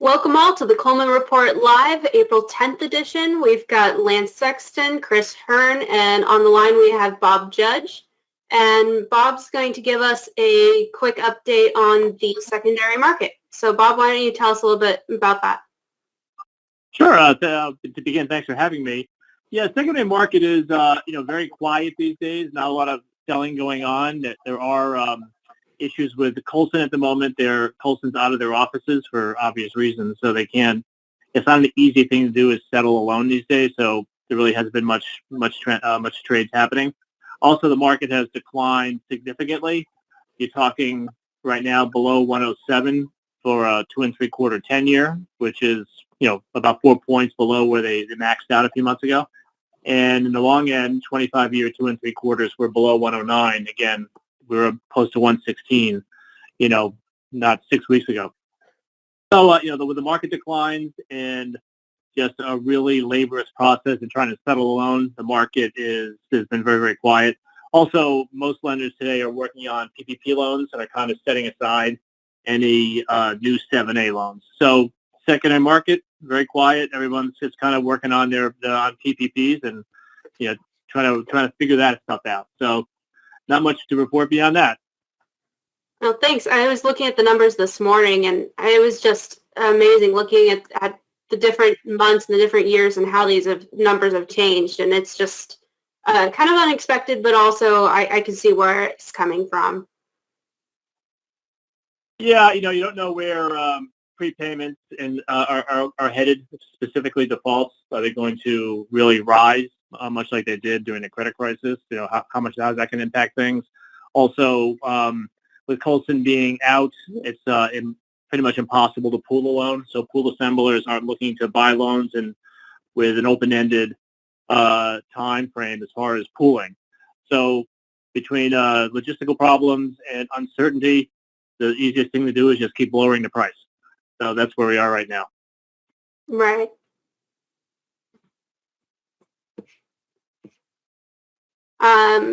Welcome all to the Coleman Report Live, April 10th edition. We've got Lance Sexton, Chris Hearn, and on the line we have Bob Judge. And Bob's going to give us a quick update on the secondary market. So Bob, why don't you tell us a little bit about that? Sure. To begin, thanks for having me. Yeah, secondary market is very quiet these days. Not a lot of selling going on. There are issues with Coleman at the moment. Coleman's out of their offices for obvious reasons, so they can't. It's not an easy thing to do is settle a loan these days. So there really hasn't been much trades happening. Also, the market has declined significantly. You're talking right now below 107 for a 2 3/4 10-year, which is about 4 points below where they maxed out a few months ago. And in the long end, 25-year 2 3/4, we're below 109. Again, we were close to 116, not 6 weeks ago. So, with the market declines and just a really laborious process in trying to settle a loan, the market has been very, very quiet. Also, most lenders today are working on PPP loans and are kind of setting aside any new 7A loans. So, secondary market, very quiet. Everyone's just kind of working on on PPPs and trying to figure that stuff out. So, not much to report beyond that. Well, thanks. I was looking at the numbers this morning, and it was just amazing looking at the different months and the different years and how these numbers have changed. And it's just kind of unexpected, but also I can see where it's coming from. Yeah, you don't know where prepayments are headed, specifically defaults. Are they going to really rise, much like they did during the credit crisis? How much that can impact things. Also, with Coleman being out, it's pretty much impossible to pool a loan. So pool assemblers aren't looking to buy loans and with an open-ended time frame as far as pooling. So between logistical problems and uncertainty, the easiest thing to do is just keep lowering the price. So that's where we are right now. Right.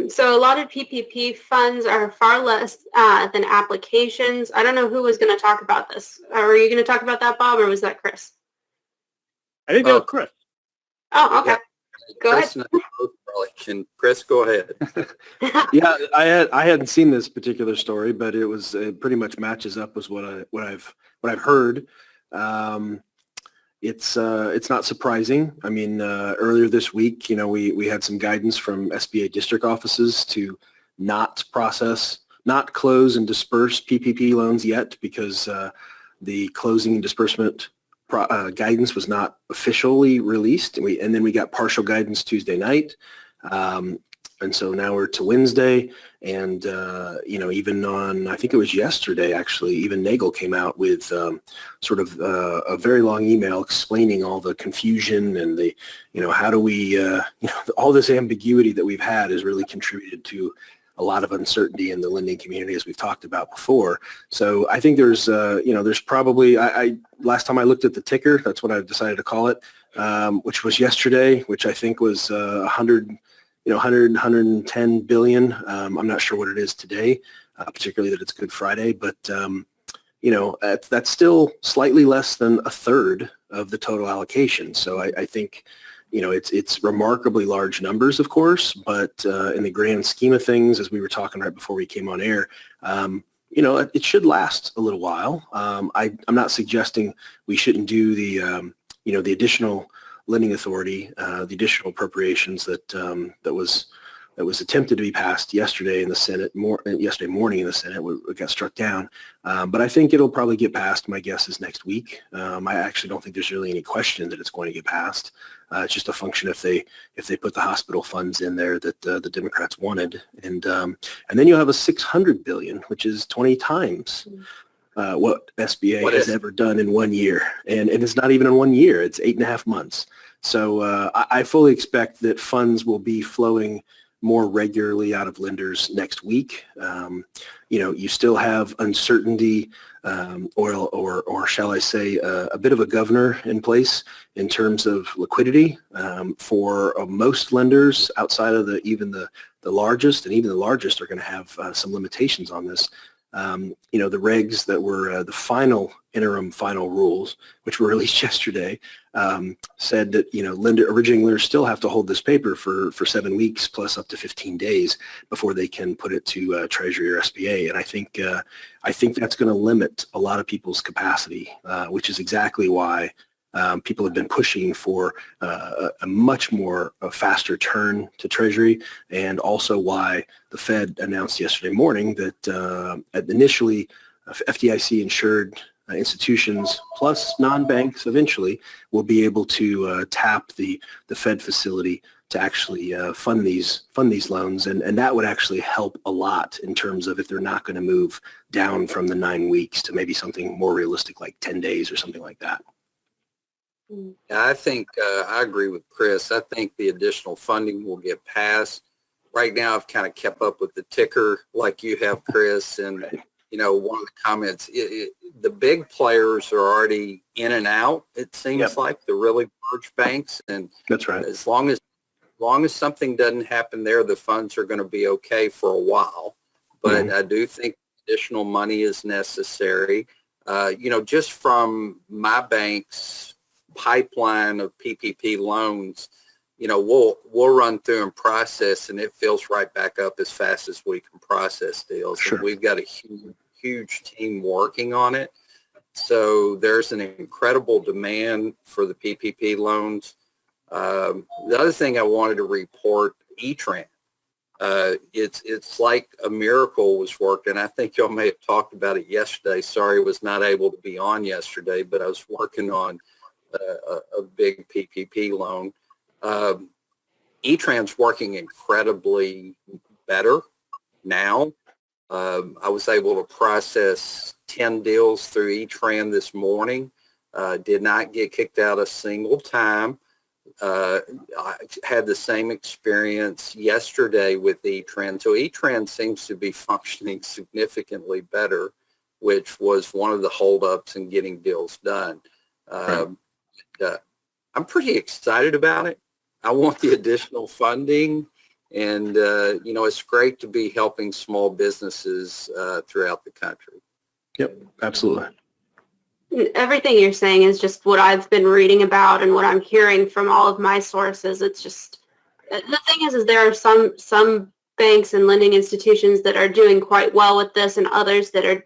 So a lot of PPP funds are far less than applications. I don't know who was going to talk about this. Are you going to talk about that, Bob, or was that Chris? I think that was Chris. Oh, okay. Yeah. Go Chris ahead. And Chris, go ahead. Yeah, I hadn't seen this particular story, but it pretty much matches up with what I've heard. It's not surprising. I mean, earlier this week, we had some guidance from SBA district offices to not close and disperse PPP loans yet because the closing and disbursement guidance was not officially released. And then we got partial guidance Tuesday night. And so now we're to Wednesday, and even on, I think it was yesterday actually, even Nagel came out with sort of a very long email explaining all the confusion and the, how do we, all this ambiguity that we've had has really contributed to a lot of uncertainty in the lending community, as we've talked about before. So I think there's probably, last time I looked at the ticker, that's what I've decided to call it, which was yesterday, which I think was 110 billion. I'm not sure what it is today, particularly that it's Good Friday, but that's still slightly less than a third of the total allocation. So I think, it's remarkably large numbers, of course, but in the grand scheme of things, as we were talking right before we came on air, it should last a little while. I'm not suggesting we shouldn't do the additional lending authority, the additional appropriations that was attempted to be passed yesterday in the Senate, yesterday morning in the Senate. It got struck down, but I think it'll probably get passed. My guess is next week. I actually don't think there's really any question that it's going to get passed. It's just a function if they put the hospital funds in there that the Democrats wanted, and then you'll have a $600 billion, which is 20 times. What SBA has ever done in 1 year. And it's not even in 1 year, it's 8.5 months. So I fully expect that funds will be flowing more regularly out of lenders next week. You still have uncertainty, or shall I say, a bit of a governor in place in terms of liquidity for most lenders outside of even the largest, and even the largest are going to have some limitations on this. the regs that were the interim final rules, which were released yesterday, said that, originating lenders still have to hold this paper for 7 weeks plus up to 15 days before they can put it to Treasury or SBA. And I think that's going to limit a lot of people's capacity, which is exactly why people have been pushing for a much more faster turn to Treasury, and also why the Fed announced yesterday morning that initially FDIC insured institutions plus non-banks eventually will be able to tap the Fed facility to actually fund these loans, and that would actually help a lot in terms of if they're not going to move down from the 9 weeks to maybe something more realistic like 10 days or something like that. I think I agree with Chris. I think the additional funding will get passed. Right now, I've kind of kept up with the ticker like you have, Chris, and one of the comments, the big players are already in and out. It seems like the really large banks, and that's right. As long as something doesn't happen there, the funds are going to be okay for a while. But I do think additional money is necessary. Just from my bank's pipeline of PPP loans, we'll run through and process, and it fills right back up as fast as we can process deals. Sure. And we've got a huge team working on it. So there's an incredible demand for the PPP loans. The other thing I wanted to report, E-Tran. It's like a miracle was working. I think y'all may have talked about it yesterday. Sorry, I was not able to be on yesterday, but I was working on a big PPP loan. E-Tran's working incredibly better now. I was able to process 10 deals through E-Tran this morning. Did not get kicked out a single time. I had the same experience yesterday with E-Tran. So E-Tran seems to be functioning significantly better, which was one of the holdups in getting deals done. I'm pretty excited about it. I want the additional funding, and it's great to be helping small businesses throughout the country. Yep, absolutely. Everything you're saying is just what I've been reading about and what I'm hearing from all of my sources. It's just, the thing is there are some banks and lending institutions that are doing quite well with this, and others that are,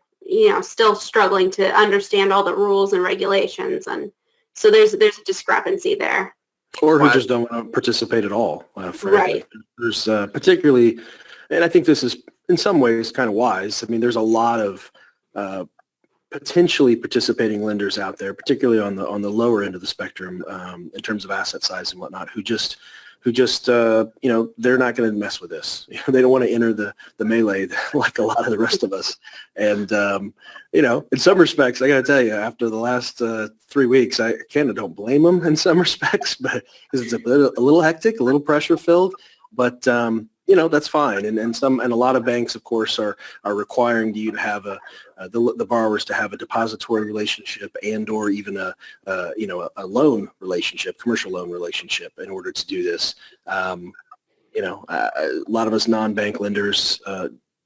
still struggling to understand all the rules and regulations. And so there's a discrepancy there. Or who just don't want to participate at all, frankly. Right. There's particularly, and I think this is in some ways kind of wise. I mean, there's a lot of potentially participating lenders out there, particularly on the lower end of the spectrum, in terms of asset size and whatnot, who just they're not going to mess with this. They don't want to enter the melee like a lot of the rest of us. And in some respects, I got to tell you, after the last 3 weeks, I kind of don't blame them in some respects, but because it's a little hectic, a little pressure filled, but that's fine. And a lot of banks, of course, are requiring you to have the borrowers to have a depository relationship and or even a loan relationship, commercial loan relationship, in order to do this. A lot of us non-bank lenders,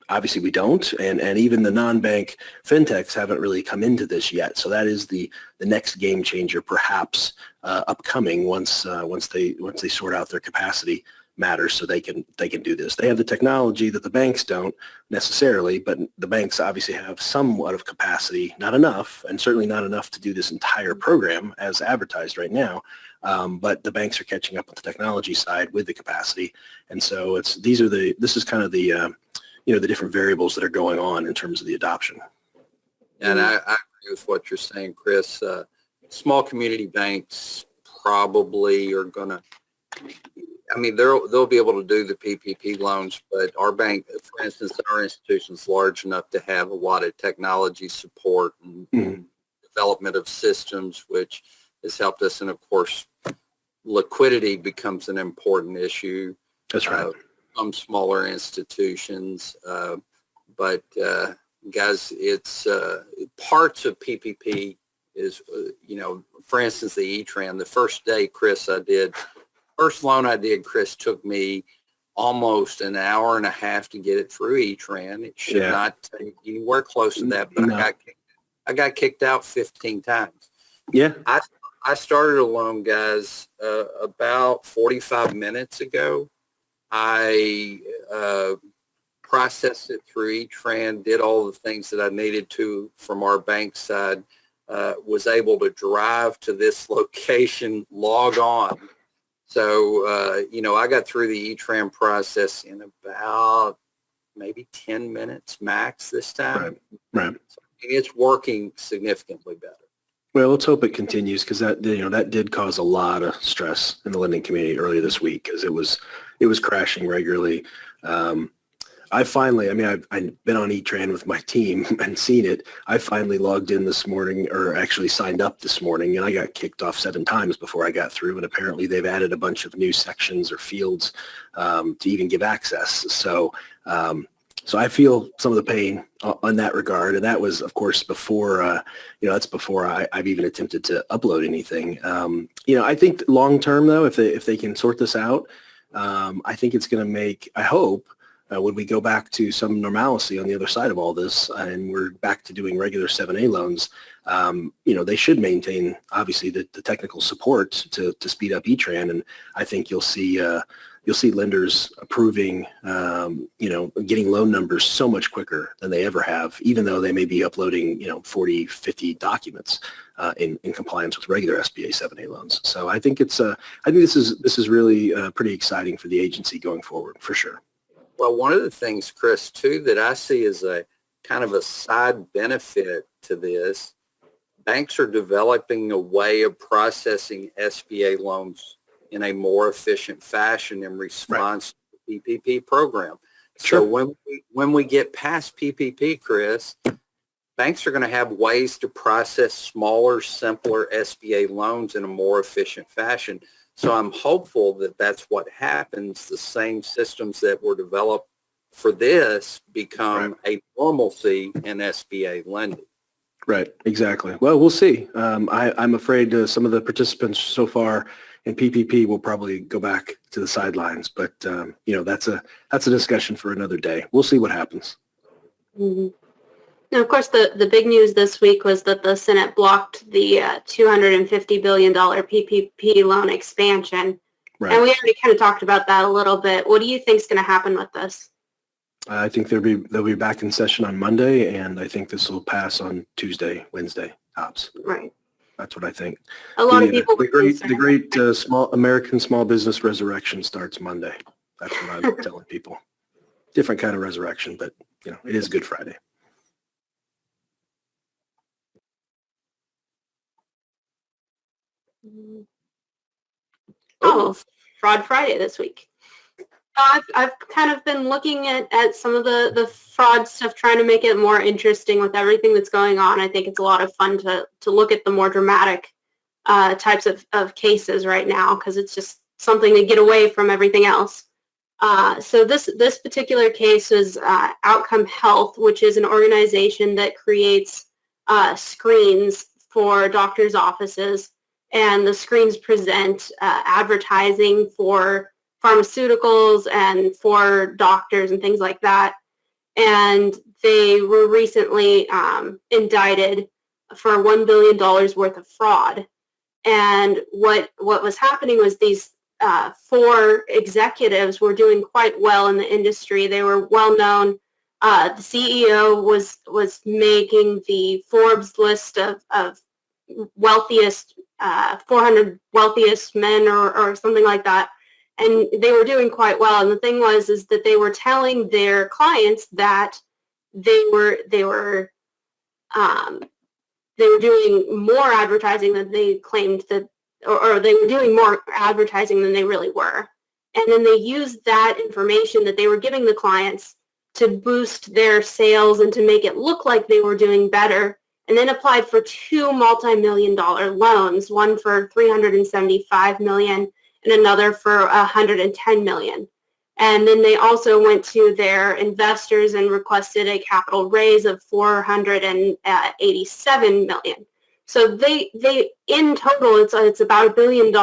obviously we don't, and even the non-bank fintechs haven't really come into this yet. So that is the next game changer, perhaps upcoming once they sort out their capacity matters, so they can do this. They have the technology that the banks don't necessarily, but the banks obviously have somewhat of capacity, not enough, and certainly not enough to do this entire program as advertised right now. But the banks are catching up with the technology side with the capacity, and so this is kind of the the different variables that are going on in terms of the adoption. And I agree with what you're saying, Chris. Small community banks probably are going to. I mean, they'll be able to do the PPP loans, but our bank, for instance, our institution's large enough to have a lot of technology support and development of systems, which has helped us. And of course, liquidity becomes an important issue. That's right. Some smaller institutions, but guys, it's parts of PPP is, for instance, the E-Tran. The first day, Chris, first loan I did, Chris, took me almost an hour and a half to get it through E-Tran. It should Yeah. not take anywhere close to that, but No. I got kicked out 15 times. Yeah. I started a loan, guys, about 45 minutes ago. I processed it through E-Tran, did all the things that I needed to from our bank side, was able to drive to this location, log on. So, you know, I got through the E-Tran process in about maybe 10 minutes max this time. Right. So it's working significantly better. Well, let's hope it continues, because that, you know, that did cause a lot of stress in the lending community earlier this week, because it was crashing regularly. I've been on E-Tran with my team and seen it. I finally logged in this morning, or actually signed up this morning, and I got kicked off 7 times before I got through. And apparently they've added a bunch of new sections or fields to even give access. So I feel some of the pain on that regard. And that was, of course, before, that's before I've even attempted to upload anything. I think long term, though, if they can sort this out, I think it's going to make, I hope, when we go back to some normalcy on the other side of all this, and we're back to doing regular 7A loans, they should maintain, obviously, the technical support to speed up E-Tran. And I think you'll see lenders approving, getting loan numbers so much quicker than they ever have, even though they may be uploading, 40, 50 documents in compliance with regular SBA 7A loans. So I think this is really pretty exciting for the agency going forward, for sure. Well, one of the things, Chris, too, that I see as a kind of a side benefit to this, banks are developing a way of processing SBA loans in a more efficient fashion in response to the PPP program. Sure. So when we get past PPP, Chris, banks are going to have ways to process smaller, simpler SBA loans in a more efficient fashion. So I'm hopeful that that's what happens. The same systems that were developed for this become a normalcy in SBA lending. Right, exactly. Well, we'll see. I'm afraid some of the participants so far in PPP will probably go back to the sidelines, but that's a discussion for another day. We'll see what happens. Mm-hmm. Now, of course, the big news this week was that the Senate blocked the $250 billion PPP loan expansion. Right. And we already kind of talked about that a little bit. What do you think is going to happen with this? I think they'll be back in session on Monday, and I think this will pass on Tuesday, Wednesday, tops. Right. That's what I think. A lot of people. The great American small business resurrection starts Monday. That's what I'm telling people. Different kind of resurrection, but it is Good Friday. Oh, Fraud Friday this week. I've kind of been looking at some of the fraud stuff, trying to make it more interesting with everything that's going on. I think it's a lot of fun to look at the more dramatic types of cases right now, because it's just something to get away from everything else. So this particular case was Outcome Health, which is an organization that creates screens for doctors' offices, and the screens present advertising for pharmaceuticals and for doctors and things like that. And they were recently indicted for $1 billion worth of fraud. And what was happening was these 4 executives were doing quite well in the industry. They were well known. The CEO was making the Forbes list of wealthiest 400 wealthiest men or something like that. And they were doing quite well. And the thing was that they were telling their clients that they were doing more advertising than they claimed that, or they were doing more advertising than they really were. And then they used that information that they were giving the clients to boost their sales and to make it look like they were doing better, and then applied for 2 multi-million-dollar loans, one for $375 million and another for $110 million. And then they also went to their investors and requested a capital raise of $487 million. So they in total, it's about $1 billion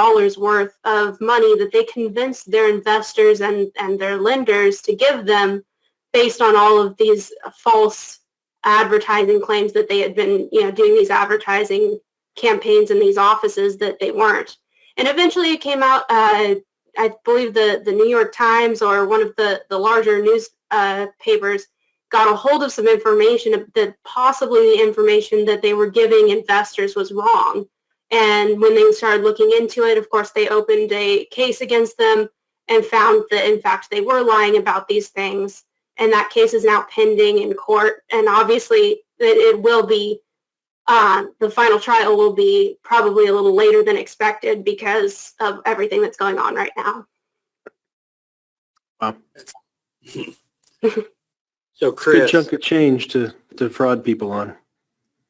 worth of money that they convinced their investors and their lenders to give them based on all of these false advertising claims that they had been, doing these advertising campaigns in these offices that they weren't. And eventually it came out, I believe the New York Times or one of the larger news papers got a hold of some information that possibly the information that they were giving investors was wrong. And when they started looking into it, of course, they opened a case against them and found that, in fact, they were lying about these things. And that case is now pending in court. And obviously, it will be, the final trial will be probably a little later than expected because of everything that's going on right now. Wow. So, Good Chris, chunk of change to fraud people on.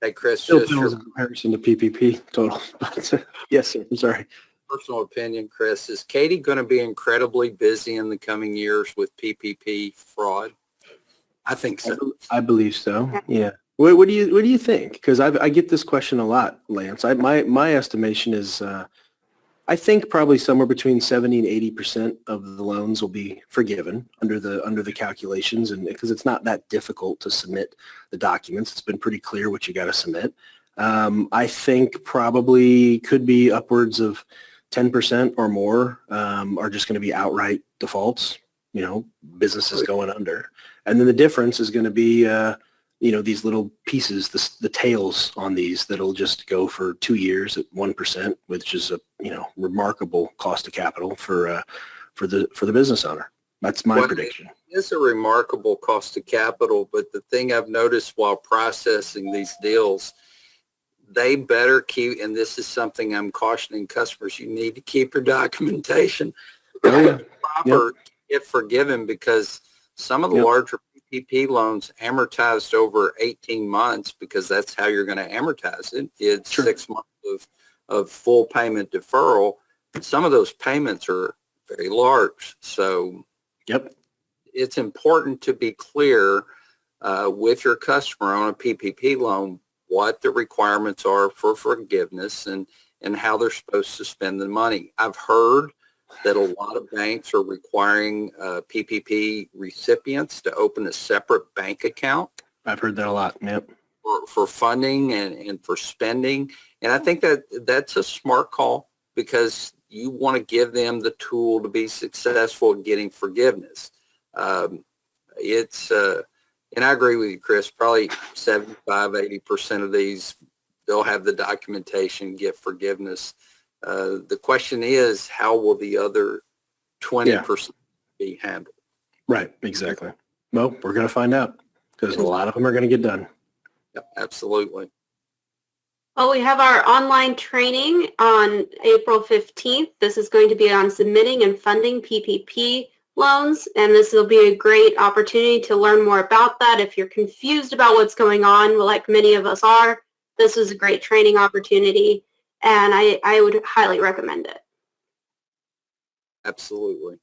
hey, Chris, Still just bills your in comparison to PPP total. Yes, sir. I'm sorry. personal opinion, Chris, is Katie going to be incredibly busy in the coming years with PPP fraud? I think so. I believe so. Yeah. What do you think? Because I get this question a lot, Lance. My estimation is I think probably somewhere between 70 and 80% of the loans will be forgiven under the calculations, and because it's not that difficult to submit the documents, it's been pretty clear what you got to submit. I think probably could be upwards of 10% or more are just going to be outright defaults. Businesses going under, and then the difference is going to be these little pieces, the tails on these that'll just go for 2 years at 1%, which is a remarkable cost of capital for the business owner. That's my prediction. It is a remarkable cost of capital, but the thing I've noticed while processing these deals, they better keep, and this is something I'm cautioning customers, you need to keep your documentation proper, get forgiven, because some of the larger PPP loans amortized over 18 months because that's how you're going to amortize it. It's 6 months of full payment deferral. Some of those payments are very large. So it's important to be clear with your customer on a PPP loan what the requirements are for forgiveness and how they're supposed to spend the money. I've heard that a lot of banks are requiring PPP recipients to open a separate bank account. I've heard that a lot. Yep. For funding and for spending. And I think that's a smart call because you want to give them the tool to be successful in getting forgiveness. And I agree with you, Chris, probably 75, 80% of these, they'll have the documentation, get forgiveness. The question is, how will the other 20% be handled? Right, exactly. Well, we're going to find out because a lot of them are going to get done. Yep, absolutely. Well, we have our online training on April 15th. This is going to be on submitting and funding PPP loans, and this will be a great opportunity to learn more about that. If you're confused about what's going on, like many of us are, this is a great training opportunity. And I would highly recommend it. Absolutely.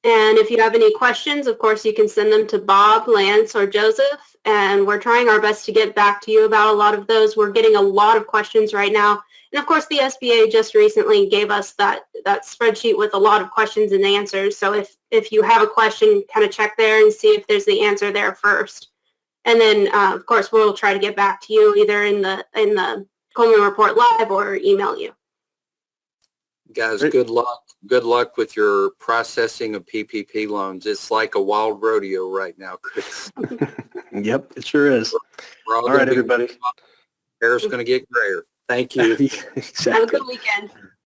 And if you have any questions, of course, you can send them to Bob, Lance, or Joseph. And we're trying our best to get back to you about a lot of those. We're getting a lot of questions right now. And of course, the SBA just recently gave us that spreadsheet with a lot of questions and answers. So if you have a question, kind of check there and see if there's the answer there first. And then, of course, we'll try to get back to you either in the Coleman Report Live or email you. Guys, good luck. Good luck with your processing of PPP loans. It's like a wild rodeo right now, Chris. Yep, it sure is. All right, everybody. Hair's going to get grayer. Thank you. Exactly. Have a good weekend.